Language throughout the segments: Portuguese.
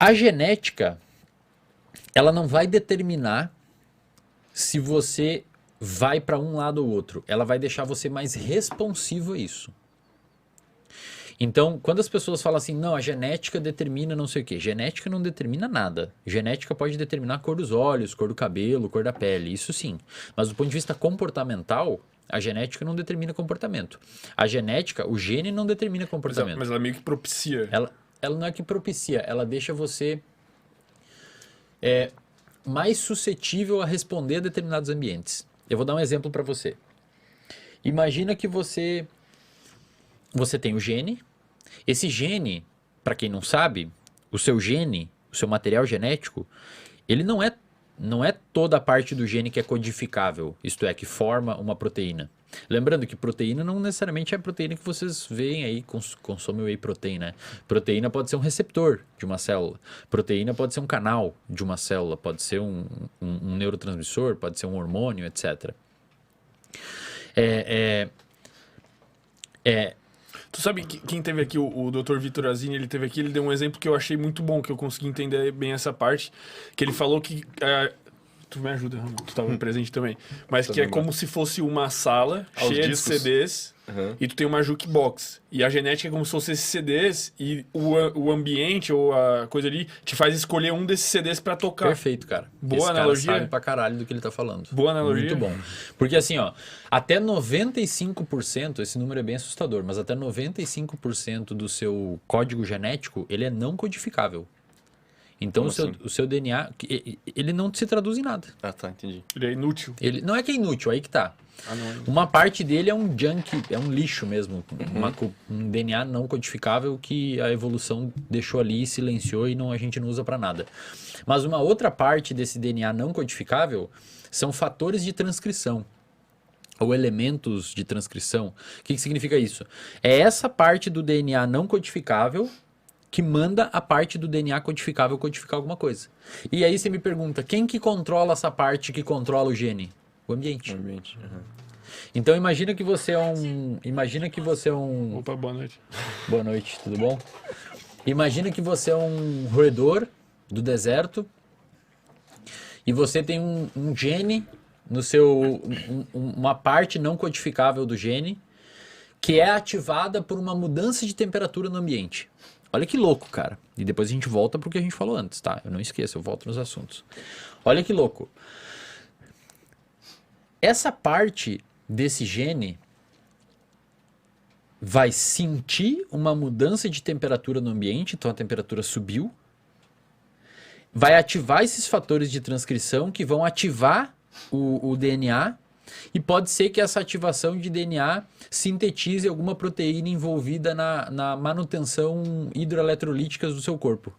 A genética, ela não vai determinar se você vai para um lado ou outro. Ela vai deixar você mais responsivo a isso. Então, quando as pessoas falam assim, não, a genética determina não sei o quê. Genética não determina nada. Genética pode determinar a cor dos olhos, cor do cabelo, cor da pele, isso sim. Mas do ponto de vista comportamental, a genética não determina comportamento. A genética, o gene não determina comportamento. Mas ela meio que propicia. Ela não é que propicia, ela deixa você mais suscetível a responder a determinados ambientes. Eu vou dar um exemplo para você. Imagina que você tem o gene. Esse gene, para quem não sabe, o seu gene, o seu material genético, ele não é toda a parte do gene que é codificável, isto é, que forma uma proteína. Lembrando que proteína não necessariamente é a proteína que vocês veem aí, consomem whey protein, né? Proteína pode ser um receptor de uma célula. Proteína pode ser um canal de uma célula, pode ser um neurotransmissor, pode ser um hormônio, etc. Tu sabe que quem teve aqui, o Dr. Vitor Azini, ele teve aqui, ele deu um exemplo que eu achei muito bom, que eu consegui entender bem essa parte, que ele falou que... tu me ajuda, Ramon, tu estava presente também. Mas que é como se fosse uma sala cheia de CDs e tu tem uma jukebox. E a genética é como se fosse esses CDs e o ambiente ou a coisa ali te faz escolher um desses CDs pra tocar. Perfeito, cara. Boa Esse analogia. cara sabe pra caralho do que ele tá falando. Boa analogia. Muito bom. Porque assim, ó, até 95%, esse número é bem assustador, mas até 95% do seu código genético, ele é não codificável. Então o seu DNA, ele não se traduz em nada. Ah, tá, entendi. Ele é inútil. Ele não é que é inútil, aí que tá. Não é. Uma parte dele é um junk, é um lixo mesmo. Um DNA não codificável que a evolução deixou ali, silenciou e a gente não usa para nada. Mas uma outra parte desse DNA não codificável são fatores de transcrição. Ou elementos de transcrição. O que significa isso? É essa parte do DNA não codificável que manda a parte do DNA codificável codificar alguma coisa. E aí você me pergunta, quem que controla essa parte que controla o gene? O ambiente. Então imagina que você é um... Opa, boa noite. Boa noite, tudo bom? Imagina que você é um roedor do deserto e você tem um gene no seu... uma parte não codificável do gene que é ativada por uma mudança de temperatura no ambiente. Olha que louco, cara. E depois a gente volta pro que a gente falou antes, tá? Eu não esqueço, eu volto nos assuntos. Olha que louco. Essa parte desse gene vai sentir uma mudança de temperatura no ambiente, então a temperatura subiu, vai ativar esses fatores de transcrição que vão ativar o DNA e pode ser que essa ativação de DNA sintetize alguma proteína envolvida na manutenção hidroeletrolítica do seu corpo.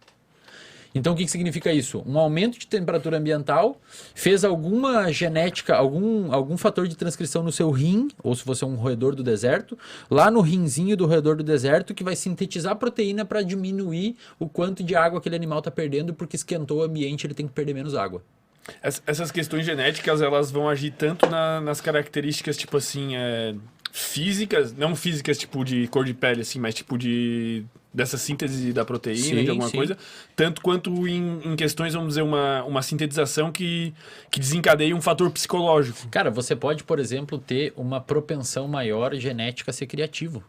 Então, o que significa isso? Um aumento de temperatura ambiental fez alguma genética, algum fator de transcrição no seu rim, ou se você é um roedor do deserto, lá no rinzinho do roedor do deserto, que vai sintetizar proteína para diminuir o quanto de água aquele animal está perdendo, porque esquentou o ambiente, ele tem que perder menos água. Essas questões genéticas, elas vão agir tanto nas características, tipo assim, físicas, não físicas tipo de cor de pele, assim, mas tipo dessa síntese da proteína, de alguma coisa, tanto quanto em questões, vamos dizer, uma sintetização que desencadeia um fator psicológico. Cara, você pode, por exemplo, ter uma propensão maior genética a ser criativo.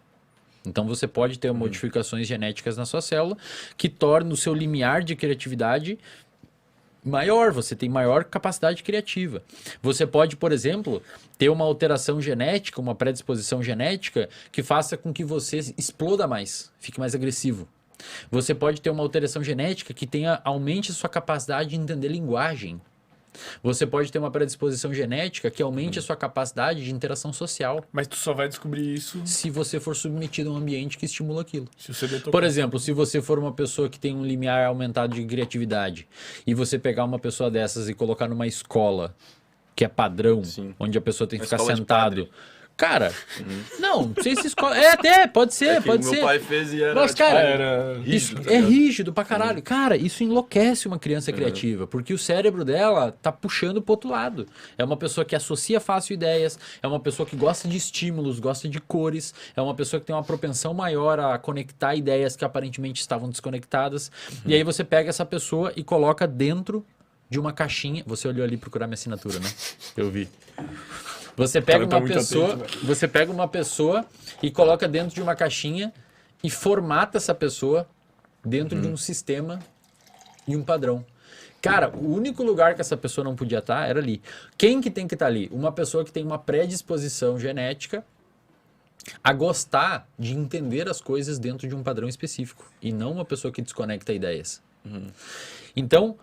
Então você pode ter modificações genéticas na sua célula que tornam o seu limiar de criatividade maior, você tem maior capacidade criativa. Você pode, por exemplo, ter uma alteração genética, uma predisposição genética que faça com que você exploda mais, fique mais agressivo. Você pode ter uma alteração genética que aumente a sua capacidade de entender linguagem. Você pode ter uma predisposição genética que aumente a sua capacidade de interação social. Mas tu só vai descobrir isso se você for submetido a um ambiente que estimula aquilo. Se o CD tocar. Por exemplo, se você for uma pessoa que tem um limiar aumentado de criatividade e você pegar uma pessoa dessas e colocar numa escola que é padrão, onde a pessoa tem que ficar sentado Cara, não sei se escola. É, até, pode ser, que pode meu ser. pai fez e era, Mas, cara, Era isso rígido, tá é ligado? rígido pra caralho. Cara, isso enlouquece uma criança criativa, porque o cérebro dela tá puxando pro outro lado. É uma pessoa que associa fácil ideias, é uma pessoa que gosta de estímulos, gosta de cores, é uma pessoa que tem uma propensão maior a conectar ideias que aparentemente estavam desconectadas. E aí você pega essa pessoa e coloca dentro de uma caixinha. Você olhou ali procurar minha assinatura, né? Eu vi. Você pega tá uma muito pessoa, atento, você pega uma pessoa e coloca dentro de uma caixinha e formata essa pessoa dentro de um sistema e um padrão. Cara, o único lugar que essa pessoa não podia estar era ali. Quem que tem que estar ali? Uma pessoa que tem uma predisposição genética a gostar de entender as coisas dentro de um padrão específico e não uma pessoa que desconecta ideias. Então,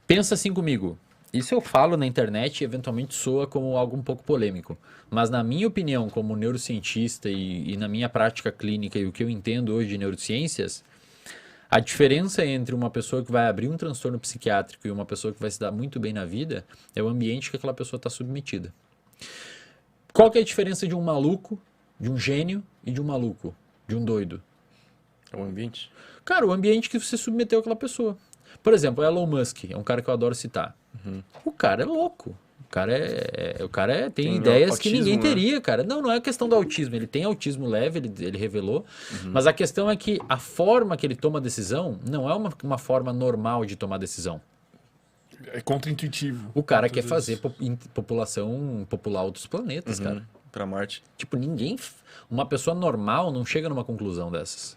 pensa assim comigo. Isso eu falo na internet e eventualmente soa como algo um pouco polêmico. Mas na minha opinião, como neurocientista e na minha prática clínica e o que eu entendo hoje de neurociências, a diferença entre uma pessoa que vai abrir um transtorno psiquiátrico e uma pessoa que vai se dar muito bem na vida é o ambiente que aquela pessoa está submetida. Qual que é a diferença de um maluco, de um gênio e de um maluco, de um doido? É o ambiente. Cara, o ambiente que você submeteu aquela pessoa. Por exemplo, o Elon Musk é um cara que eu adoro citar. O cara é louco. O cara tem ideias que autismo, ninguém né? teria, cara. Não é questão do autismo. Ele tem autismo leve, ele revelou. Mas a questão é que a forma que ele toma decisão não é uma forma normal de tomar decisão. É contra-intuitivo. O cara quer Muitas fazer vezes. população popular outros planetas, cara. Pra Marte. Tipo, uma pessoa normal não chega numa conclusão dessas.